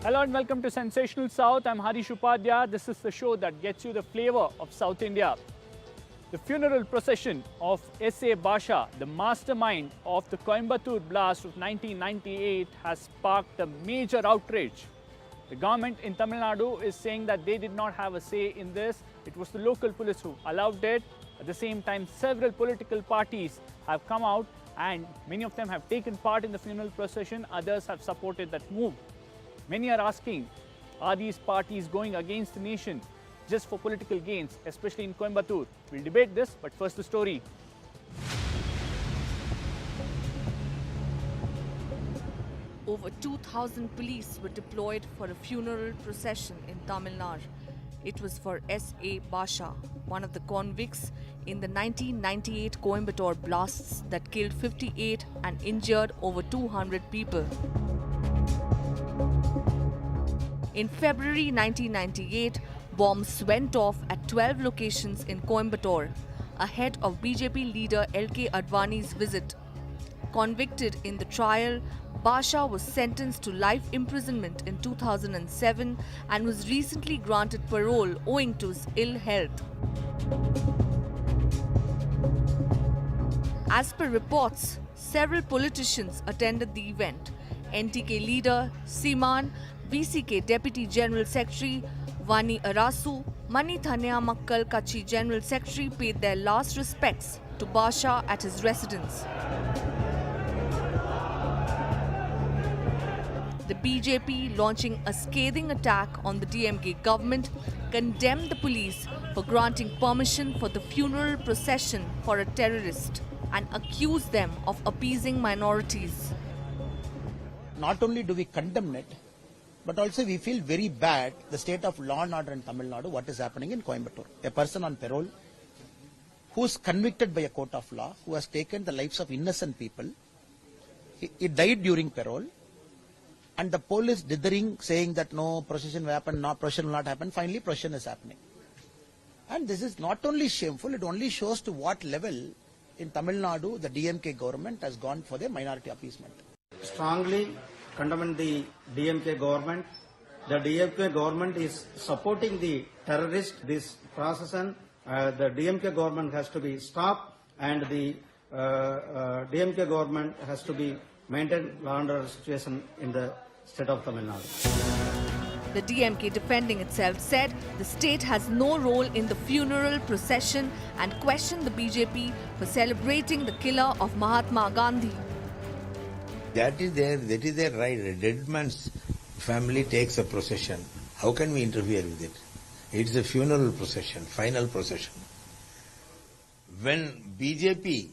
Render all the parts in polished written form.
Hello and welcome to Sensational South. I'm Harish Upadhyaya. This is the show that gets you the flavor of South India. The funeral procession of S.A. Basha, the mastermind of the Coimbatore blast of 1998, has sparked a major outrage. The government in Tamil Nadu is saying that they did not have a say in this. It was the local police who allowed it. At the same time, several political parties have come out and many of them have taken part in the funeral procession. Others have supported that move. Many are asking, are these parties going against the nation just for political gains, especially in Coimbatore? We'll debate this, but first the story. Over 2,000 police were deployed for a funeral procession in Tamil Nadu. It was for S.A. Basha, one of the convicts in the 1998 Coimbatore blasts that killed 58 and injured over 200 people. In February 1998, bombs went off at 12 locations in Coimbatore, ahead of BJP leader K Advani's visit. Convicted in the trial, Basha was sentenced to life imprisonment in 2007 and was recently granted parole owing to his ill health. As per reports, several politicians attended the event. NTK leader Seeman, VCK Deputy General Secretary Vani Arasu, Mani Thanya Makkal Kachi General Secretary paid their last respects to Basha at his residence. The BJP, launching a scathing attack on the DMK government, condemned the police for granting permission for the funeral procession for a terrorist and accused them of appeasing minorities. Not only do we condemn it, but also we feel very bad the state of law and order in Tamil Nadu, what is happening in Coimbatore. A person on parole who is convicted by a court of law, who has taken the lives of innocent people, he died during parole, and the police dithering saying that no, procession will happen, no, procession will not happen, finally procession is happening. And this is not only shameful, it only shows to what level in Tamil Nadu the DMK government has gone for the minority appeasement. Strongly condemn the DMK government. The DMK government is supporting the terrorist. This procession, the DMK government has to be stopped, and the DMK government has to be maintained law and order situation in the state of Tamil Nadu. The DMK, defending itself, said the state has no role in the funeral procession and questioned the BJP for celebrating the killer of Mahatma Gandhi. That is their right. A dead man's family takes a procession. How can we interfere with it? It's a funeral procession, final procession. When BJP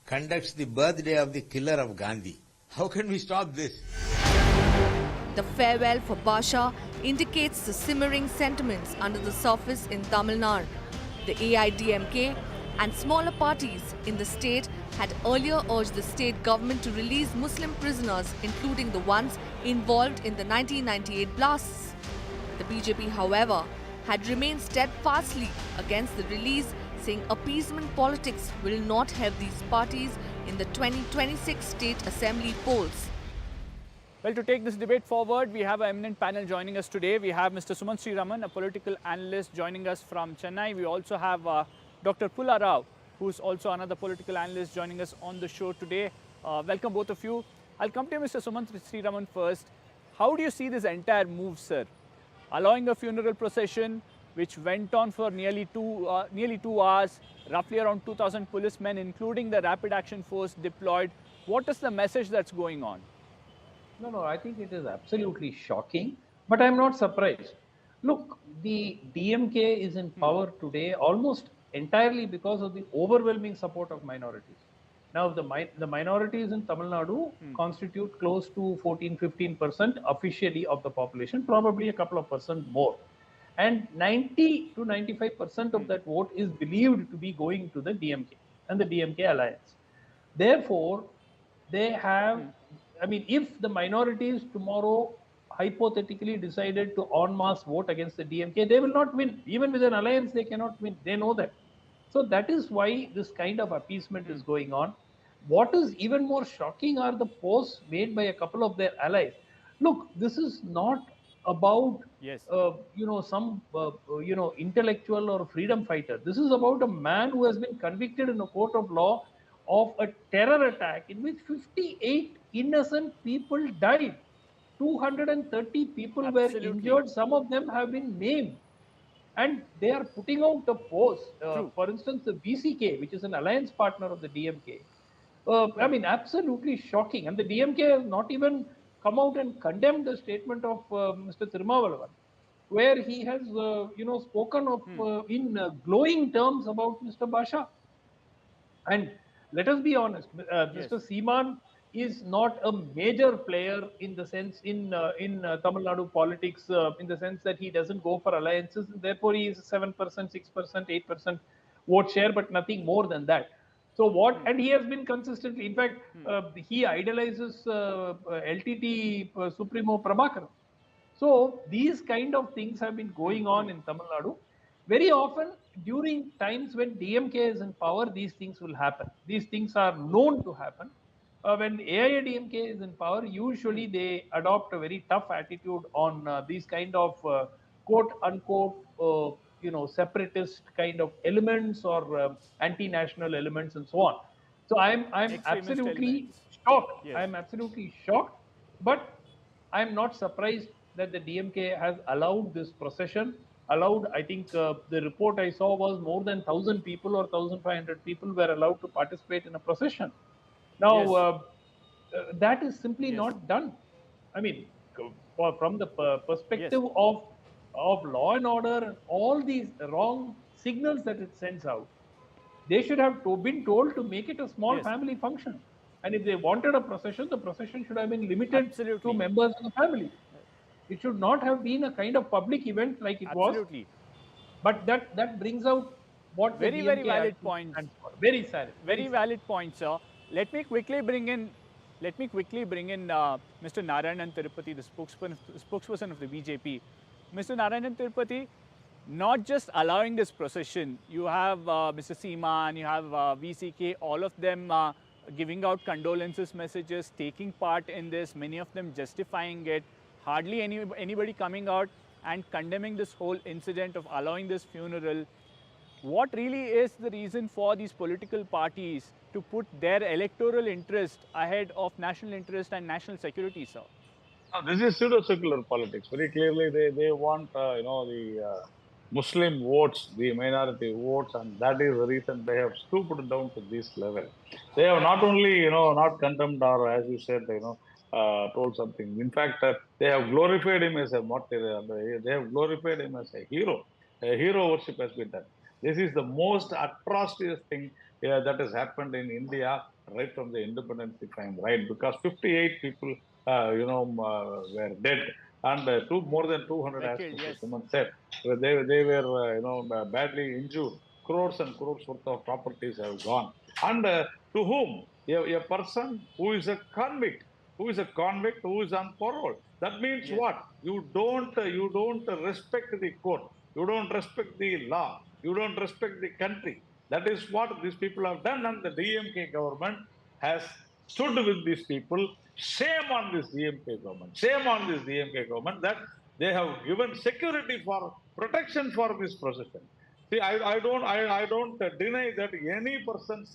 conducts the birthday of the killer of Gandhi, how can we stop this? The farewell for Basha indicates the simmering sentiments under the surface in Tamil Nadu. The AIDMK and smaller parties in the state had earlier urged the state government to release Muslim prisoners, including the ones involved in the 1998 blasts. The BJP, however, had remained steadfastly against the release, saying appeasement politics will not help these parties in the 2026 State Assembly polls. Well, to take this debate forward, we have an eminent panel joining us today. We have Mr. Sumant Sriraman, a political analyst, joining us from Chennai. We also have Dr. Pulla Rao, who's also another political analyst, joining us on the show today. Welcome both of you. I'll come to you, Mr. Sumant Sriraman, first. How do you see this entire move, sir? Allowing a funeral procession, which went on for nearly two hours, roughly around 2,000 policemen, including the rapid action force deployed. What is the message that's going on? No, I think it is absolutely shocking, but I'm not surprised. Look, the DMK is in power today almost entirely because of the overwhelming support of minorities. Now, the minorities in Tamil Nadu constitute close to 14-15% officially of the population, probably a couple of percent more. And 90 to 95% of that vote is believed to be going to the DMK and the DMK alliance. Therefore, they have, I mean, if the minorities tomorrow hypothetically decided to en masse vote against the DMK, they will not win. Even with an alliance, they cannot win. They know that. So that is why this kind of appeasement is going on. What is even more shocking are the posts made by a couple of their allies. Look, this is not about Yes. some intellectual or freedom fighter. This is about a man who has been convicted in a court of law of a terror attack in which 58 innocent people died. 230 people were Absolutely. injured. Some of them have been maimed, and they are putting out a post. True. For instance, the VCK, which is an alliance partner of the DMK, I Hmm. mean, absolutely shocking. And the DMK has not even come out and condemned the statement of Mr. Tirumavalavan, where he has, spoken of Hmm. in glowing terms about Mr. Basha. And let us be honest, Yes. Mr. Seaman is not a major player in the sense in Tamil Nadu politics, in the sense that he doesn't go for alliances. And therefore, he is 7%, 6%, 8% vote share, but nothing more than that. So what? Hmm. And he has been consistently. In fact, Hmm. he idolizes LTT Supremo Prabhakaran. So these kind of things have been Hmm. going Hmm. on in Tamil Nadu. Very often during times when DMK is in power, these things will happen. These things are known to happen. When AIADMK is in power, Hmm. usually they adopt a very tough attitude on these kind of quote unquote separatist kind of elements or anti-national elements and so on. So I'm Extremist absolutely elements. shocked. Yes. I'm absolutely shocked. But I'm not surprised that the DMK has allowed this procession. Allowed, I think the report I saw was more than 1,000 people or 1,500 people were allowed to participate in a procession. Now, Yes. that is simply Yes. not done. I mean, from the Yes. perspective of law and order and all these wrong signals that it sends out, they should have been told to make it a small Yes. family function. And if they wanted a procession, the procession should have been limited to Absolutely. members of the family. It should not have been a kind of public event like it was. Absolutely. But that brings out what the Very, very DMK valid actually points. stands for. Very sad. Very Very sad. valid point, sir. Let me quickly bring in, Mr. Narayanan Tirupati, the spokesperson of the BJP. Mr. Narayanan Tirupati, not just allowing this procession, you have Mr. Seaman, you have VCK, all of them giving out condolences messages, taking part in this, many of them justifying it, hardly anybody coming out and condemning this whole incident of allowing this funeral. What really is the reason for these political parties to put their electoral interest ahead of national interest and national security, sir? This is pseudo-secular politics. Very clearly, they want the Muslim votes, the minority votes, and that is the reason they have stooped down to this level. They have not only not condemned or, as you said, told something. In fact, they have glorified him as a martyr. They have glorified him as a hero. A hero worship has been done. This is the most atrocious thing that has happened in India right from the independence, if I'm right, because 58 people were dead, and more than 200, Were as killed, Mr. yes. Suman said, they were badly injured. Crores and crores worth of properties have gone. And to whom? A person who is a convict, who is on parole. That means Yes. what? You don't respect the court. You don't respect the law. You don't respect the country. That is what these people have done, and the DMK government has stood with these people. Shame on this DMK government. Shame on this DMK government that they have given security for protection for this procession. See, I don't deny that any person's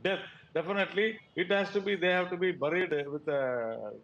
death. Definitely, it has to be. They have to be buried with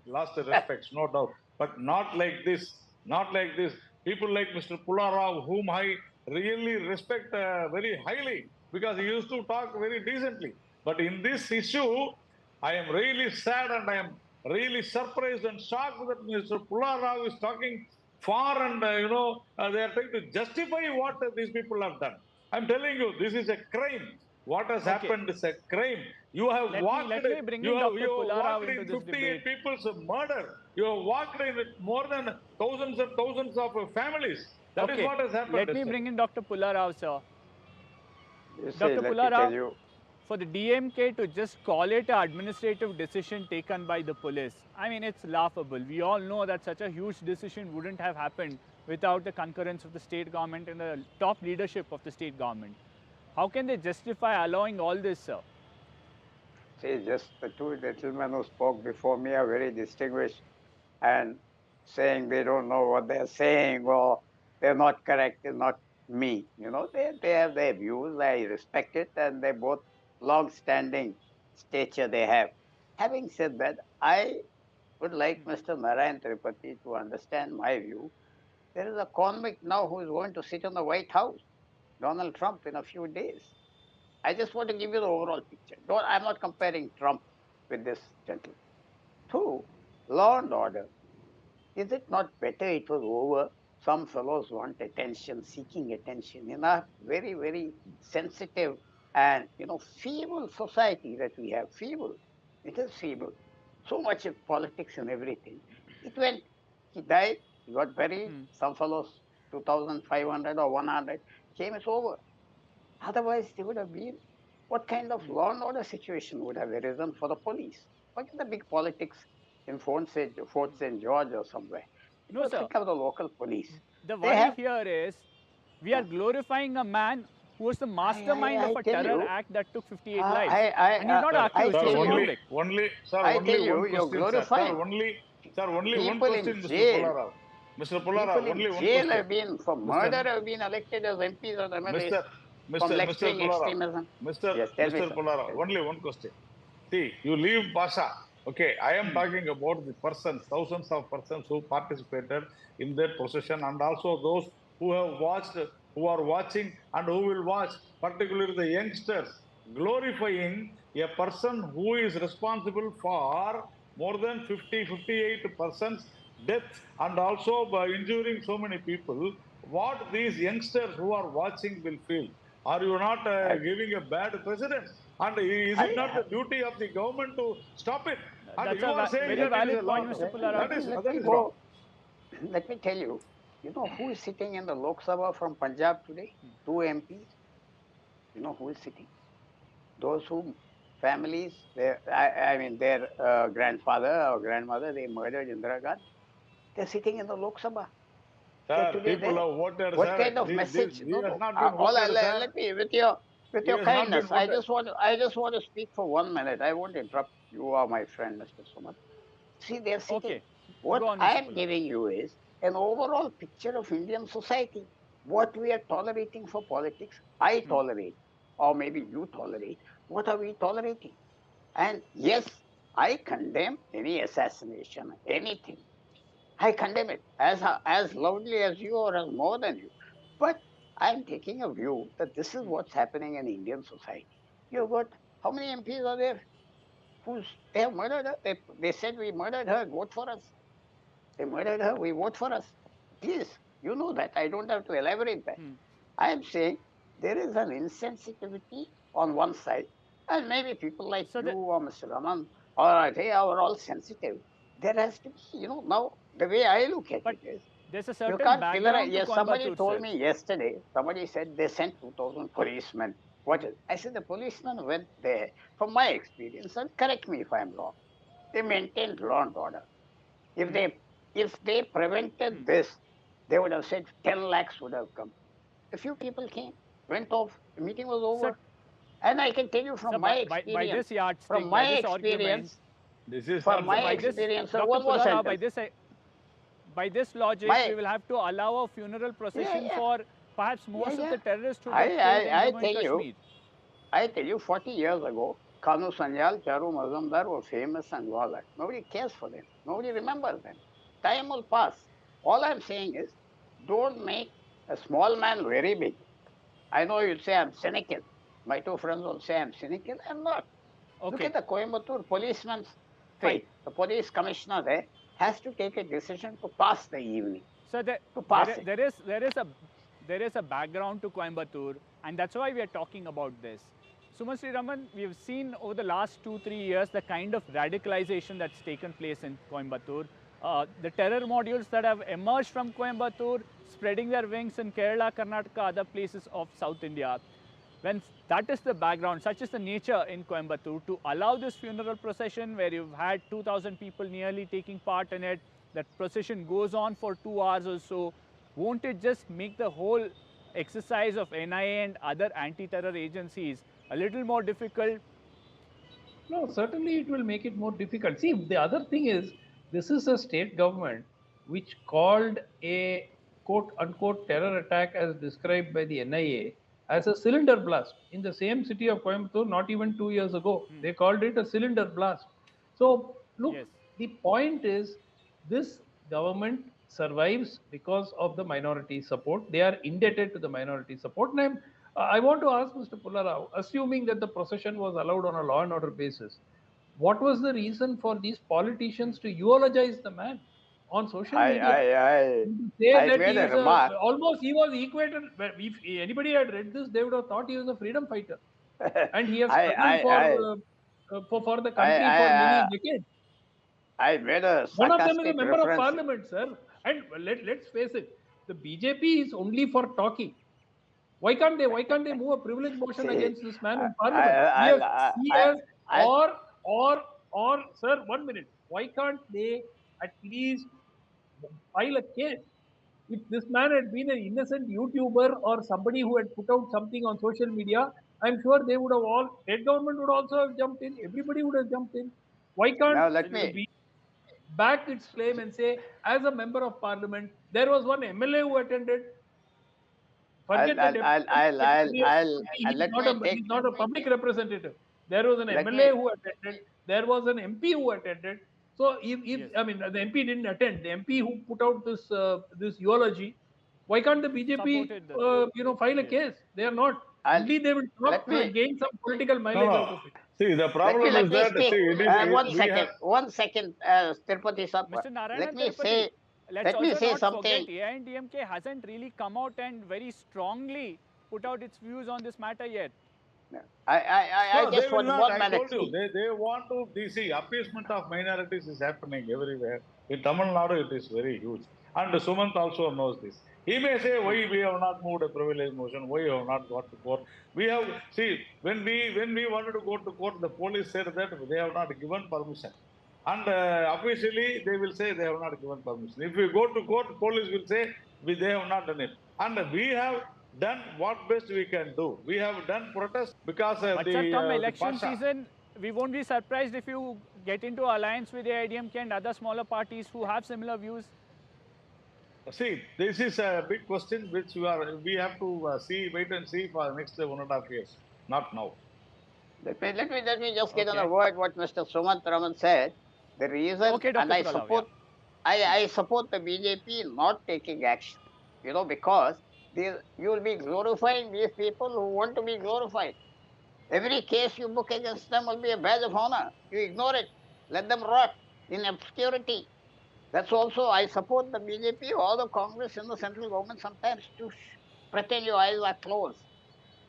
last respects, no doubt. But not like this. Not like this. People like Mr. Pularao, whom I really respect very highly, because he used to talk very decently. But in this issue, I am really sad and I am really surprised and shocked that Mr. Pularao is talking far, and they are trying to justify what these people have done. I'm telling you, this is a crime. What has Okay. happened is a crime. You have walked, Let me bring you in have Dr. you have Pularao walked into in this 58 debate. people's murder. You have walked in more than thousands and thousands of families. That is Okay. what has happened Let me yesterday. bring in Dr. Pularao, sir. You see, Dr. let me tell Pularao, you, for the DMK to just call it an administrative decision taken by the police, I mean, it's laughable. We all know that such a huge decision wouldn't have happened without the concurrence of the state government and the top leadership of the state government. How can they justify allowing all this, sir? see, just the two gentlemen who spoke before me are very distinguished, and saying they don't know what they're saying or they're not correct is not me. You know, they have their views. I respect it, and they're both long-standing stature they have. Having said that, I would like Mr. Narayan Tripati to understand my view. There is a convict now who is going to sit in the White House, Donald Trump, in a few days. I just want to give you the overall picture. I'm not comparing Trump with this gentleman. Two, law and order. Is it not better it was over? Some fellows want attention, seeking attention in a very, very sensitive and feeble society that we have. Feeble. It is feeble. So much of politics and everything. It went. He died. He got buried. Some fellows 2,500 or 100 came. It's over. Otherwise, they would have been. What kind of law and order situation would have arisen for the police? Forget the big politics in Fort St. George or somewhere. No, sir. Think of the local police. The worry here is we are glorifying a man who was the mastermind of a terror act that took 58 lives. And he's not accused. Sir, He's only one question, Mr. Pullara, People in jail have been, for murder, have been elected as MPs or MLAs. Mr. Pullara, only one question. See, you leave Basha. Okay, I am talking about the persons, thousands of persons who participated in that procession, and also those who have watched, who are watching, and who will watch, particularly the youngsters, glorifying a person who is responsible for more than 58 persons death and also by injuring so many people. What these youngsters who are watching will feel? Are you not giving a bad precedent? And is it not the duty of the government to stop it? And That's you are saying very that it is valid a point, law. Mr. Pullara. That is wrong. Let me tell you, who is sitting in the Lok Sabha from Punjab today? 2 MPs. You know who is sitting? Those who families, their grandfather or grandmother, they murdered Indira Gandhi. They're sitting in the Lok Sabha. Sir, people have voted. What sir. kind of He message? has not been voted, sir. Let me, with your He has not kindness, been I voted. just want to speak for 1 minute. I won't interrupt. You are my friend, Mr. Suman. See, they're sitting. Okay. What Go on, I Mr. am Pullara. giving you is an overall picture of Indian society. What we are tolerating for politics, I tolerate, or maybe you tolerate. What are we tolerating? And yes, I condemn any assassination, anything. I condemn it as loudly as you or as more than you. But I'm taking a view that this is what's happening in Indian society. You've got, how many MPs are there? They have murdered her. They said we murdered her, vote for us. They murdered her, we vote for us. Please, you know that. I don't have to elaborate that. I am saying there is an insensitivity on one side, and maybe people like So you or Mr. Raman or they are all sensitive. There has to be, now the way I look at But it is, there's a you certain can't background to yes, somebody Coimbatore, told sir. me yesterday, somebody said they sent 2,000 policemen. What is? I said the policemen went there, from my experience, and correct me if I'm wrong. They maintained law and order. If they prevented this, they would have said 10 lakhs would have come. A few people came, went off, the meeting was over. Sir, And I can tell you sir, from my by experience, this yardstick, from by my this argument, experience, This is from not my the experience, Dr. one more Pullara, sentence. by this logic, we will have to allow a funeral procession yeah. for perhaps most of the terrorists who got I killed in Jammu and tell you, Kashmir. I tell you, 40 years ago, Kanu Sanyal, Charu Mazumdar were famous and all that. Nobody cares for them. Nobody remembers them. Time will pass. All I'm saying is, don't make a small man very big. I know you'd say I'm cynical. My 2 friends will say I'm cynical. I'm not. Look Okay. at the Coimbatore policeman's fate. The police commissioner there has to take a decision to pass the evening. So To pass it. there is a background to Coimbatore, and that's why we are talking about this. Suman Sri Raman, we have seen over the last 2-3 years the kind of radicalization that's taken place in Coimbatore. The terror modules that have emerged from Coimbatore, spreading their wings in Kerala, Karnataka, other places of South India. When that is the background, such is the nature in Coimbatore, to allow this funeral procession where you've had 2,000 people nearly taking part in it, that procession goes on for 2 hours or so, won't it just make the whole exercise of NIA and other anti-terror agencies a little more difficult? No, certainly it will make it more difficult. See, the other thing is, this is a state government which called a quote unquote terror attack as described by the NIA as a cylinder blast in the same city of Coimbatore not even 2 years ago. They called it a cylinder blast. So, look, Yes. the point is this government survives because of the minority support. They are indebted to the minority support. And I want to ask Mr. Pullarao, assuming that the procession was allowed on a law and order basis, what was the reason for these politicians to eulogize the man on social media? Say I that made he a is remark. almost he was equated. If anybody had read this, they would have thought he was a freedom fighter, and he has struggled for the country for many decades. I made a One of them is a sarcastic member of reference. parliament, sir. And let's face it, the BJP is only for talking. Why can't they move a privilege motion See, against this man in parliament? He has I, or sir, 1 minute. Why can't they at least file a case? If this man had been an innocent YouTuber or somebody who had put out something on social media, I'm sure they would have all, state government would also have jumped in, everybody would have jumped in. Why can't now let the me BJP back its claim and say, as a member of parliament, there was one MLA who attended. Forget I'll, that. let me take He's not a public representative. There was an Let MLA me- who attended. There was an MP who attended. So if Yes. I mean the MP didn't attend, the MP who put out this eulogy, why can't the BJP Supported them. file a Yes. case? They are not. I'll- Only they will talk let to me- gain some political mileage out of it. See, the problem let is me that speak. see, it is, One we second, have, 1 second, Tirupati sir. Mr. Narayanan Let me Tirupati, say, let's let me also say not something. forget AIDMK hasn't really come out and very strongly put out its views on this matter yet. I no, just they will want not. 1 I minute. told you, they want to. They see appeasement of minorities is happening everywhere. In Tamil Nadu, it is very huge, and Sumant also knows this. He may say, "Why we have not moved a privilege motion? Why we have not got to court?" We have see when we wanted to go to court, the police said that they have not given permission, and officially they will say they have not given permission. If we go to court, police will say they have not done it, and we have done what best we can do. We have done protest because But sir, come the election Basha. season, we won't be surprised if you get into alliance with AIDMK and other smaller parties who have similar views. See, this is a big question which we have to wait and see for the next 1.5 years, not now. Let me just get on Okay. a word what Mr. Sumant Raman said. The reason, Okay, Dr. and I Pullarao, support, I support the BJP not taking action. Because you will be glorifying these people who want to be glorified. Every case you book against them will be a badge of honor. You ignore it. Let them rot in obscurity. That's also, I support the BJP or the Congress in the central government sometimes to pretend your eyes are closed.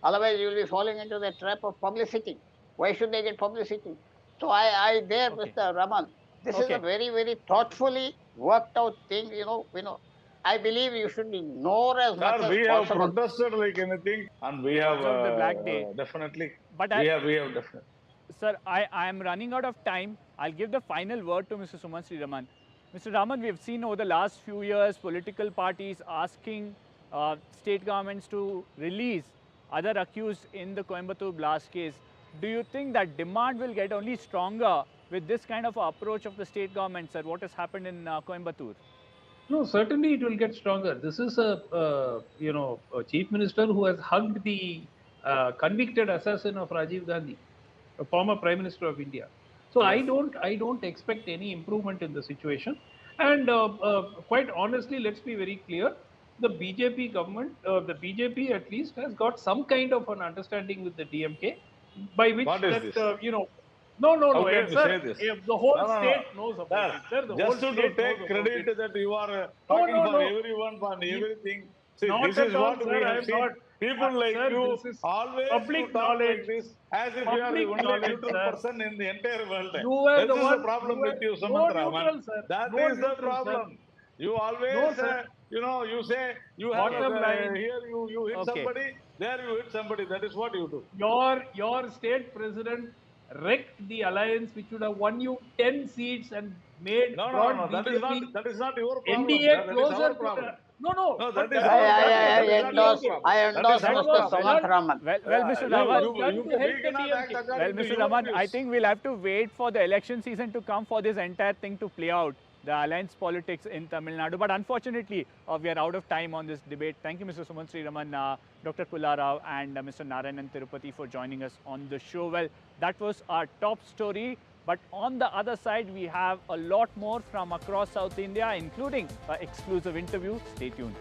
Otherwise, you will be falling into the trap of publicity. Why should they get publicity? So Okay. Mr. Raman, this is Okay. a very, very thoughtfully worked out thing. I believe you should ignore as much Sir, as we have possible. protested like anything, and we have observed the Black Day. definitely. But we have definitely. Sir, I am running out of time. I'll give the final word to Mr. Sumant Sri Raman. Mr. Raman, we have seen over the last few years political parties asking state governments to release other accused in the Coimbatore blast case. Do you think that demand will get only stronger with this kind of approach of the state government, sir? What has happened in Coimbatore? No, certainly it will get stronger. This is a chief minister who has hugged the convicted assassin of Rajiv Gandhi, a former prime minister of India. So Yes. I don't expect any improvement in the situation. And quite honestly, let's be very clear. The BJP government, the BJP at least has got some kind of an understanding with the DMK, by which What is that this? No, How can you sir. say this? The whole No. state knows about Sir, it. Sir, the just whole to state take knows credit about it. that you are talking for everyone, for everything. See, Not this at is all, what sir, we I have am seen. not. People like Sir, you this is always public to talk knowledge. like this as if you are the Public only knowledge, neutral sir. person in the entire world. You were This the is one. the problem with you, No Sumant neutral, Raman. sir. That No is the neutral, sir. problem. You always, No, sir. you say you have Bottom line. here you hit Okay. somebody, there you hit somebody. That is what you do. Your state president wrecked the alliance which would have won you 10 seats and brought That BJP is not your problem. NDA That is closer our to problem. No, No, but that is that our was problem. done to That is help not the your DMK. problem. I endorse That is Mr. our problem. Sumant Raman. Well, Mr. That Raman, was done to help we the cannot act DMK. well, according to Mr. your Raman, views. I think we'll have to wait for the election season to come for this entire thing to play out. the alliance politics in Tamil Nadu. But unfortunately, we are out of time on this debate. Thank you, Mr. Suman Sriraman, Dr. Pullarao and Mr. Narayanan Tirupati for joining us on the show. Well, that was our top story. But on the other side, we have a lot more from across South India, including an exclusive interview. Stay tuned.